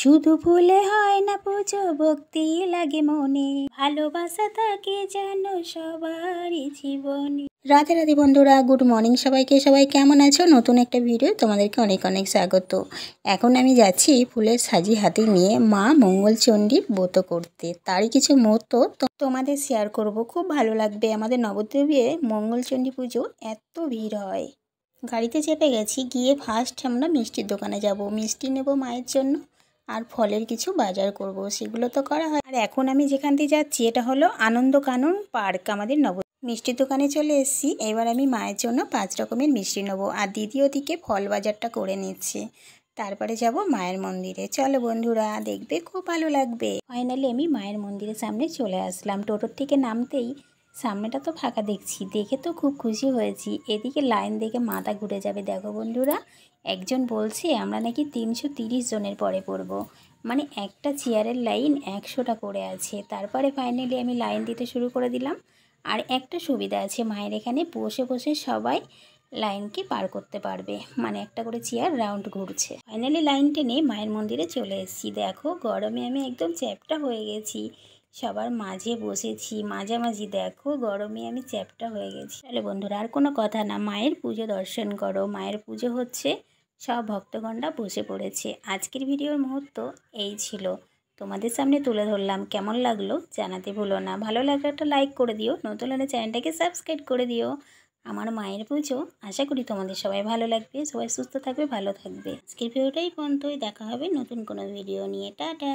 শুধু ফুলে হয় না পুজো, ভক্তি লাগে মনে, ভালোবাসা থাকে যেন সবারই জীবনে। রাধে রাধে বন্ধুরা, গুড মর্নিং সবাইকে। সবাই কেমন আছো? নতুন একটা ভিডিও তোমাদেরকে অনেক অনেক স্বাগত। এখন আমি যাচ্ছি ফুলের সাজি হাতে নিয়ে মা মঙ্গলচণ্ডীর ব্রত করতে। তারই কিছু মুহূর্ত তোমাদের শেয়ার করব, খুব ভালো লাগবে। আমাদের নবদ্বীপে মঙ্গলচণ্ডী পুজো এত ভিড় হয়। গাড়িতে চেপে গেছি, গিয়ে ফার্স্ট আমরা মিষ্টির দোকানে যাব, মিষ্টি নেব মায়ের জন্য, আর ফলের কিছু বাজার করব, সেগুলো তো করা হয়। আর এখন আমি যেখান দিয়ে যাচ্ছি এটা হলো আনন্দকানন পার্ক, আমাদের মিষ্টির দোকানে চলে এসেছি। এবার আমি মায়ের জন্য 5 রকমের মিষ্টি নেব, আর দ্বিতীয় দিকে ফল বাজারটা করে নিচ্ছি। তারপরে যাব মায়ের মন্দিরে। চলো বন্ধুরা, দেখবে খুব ভালো লাগবে। ফাইনালি আমি মায়ের মন্দিরের সামনে চলে আসলাম। টোটোর থেকে নামতেই সামনেটা তো ফাঁকা দেখছি, দেখে তো খুব খুশি হয়েছি। এদিকে লাইন দেখে মাথা ঘুরে যাবে। দেখো বন্ধুরা, একজন বলছে আমরা নাকি 330 জনের পরে পড়ব, মানে একটা চেয়ারের লাইন 100টা করে আছে। তারপরে ফাইনালি আমি লাইন দিতে শুরু করে দিলাম। আর একটা সুবিধা আছে, মায়ের এখানে বসে বসে সবাই লাইনকে পার করতে পারবে, মানে একটা করে চেয়ার রাউন্ড ঘুরছে। ফাইনালি লাইন টেনে মায়ের মন্দিরে চলে এসেছি। দেখো গরমে আমি একদম চ্যাপ্টা হয়ে গেছি, সবার মাঝে বসেছি মাঝামাঝি। দেখো গরমে আমি চ্যাপ্টা হয়ে গেছি। তাহলে বন্ধুরা, আর কোনো কথা না, মায়ের পুজো দর্শন করো। মায়ের পুজো হচ্ছে, সব ভক্তগণরা বসে পড়েছে। আজকের ভিডিওর মুহূর্ত এই ছিল, তোমাদের সামনে তুলে ধরলাম। কেমন লাগলো জানাতে ভুলো না। ভালো লাগলে একটা লাইক করে দিও, নতুন হলে চ্যানেলটাকে সাবস্ক্রাইব করে দিও। আমার মায়ের পুজো, আশা করি তোমাদের সবাই ভালো লাগবে, সবাই সুস্থ থাকবে, ভালো থাকবে। আজকের ভিডিওটাই পর্যন্তই, দেখা হবে নতুন কোনো ভিডিও নিয়ে। টাটা।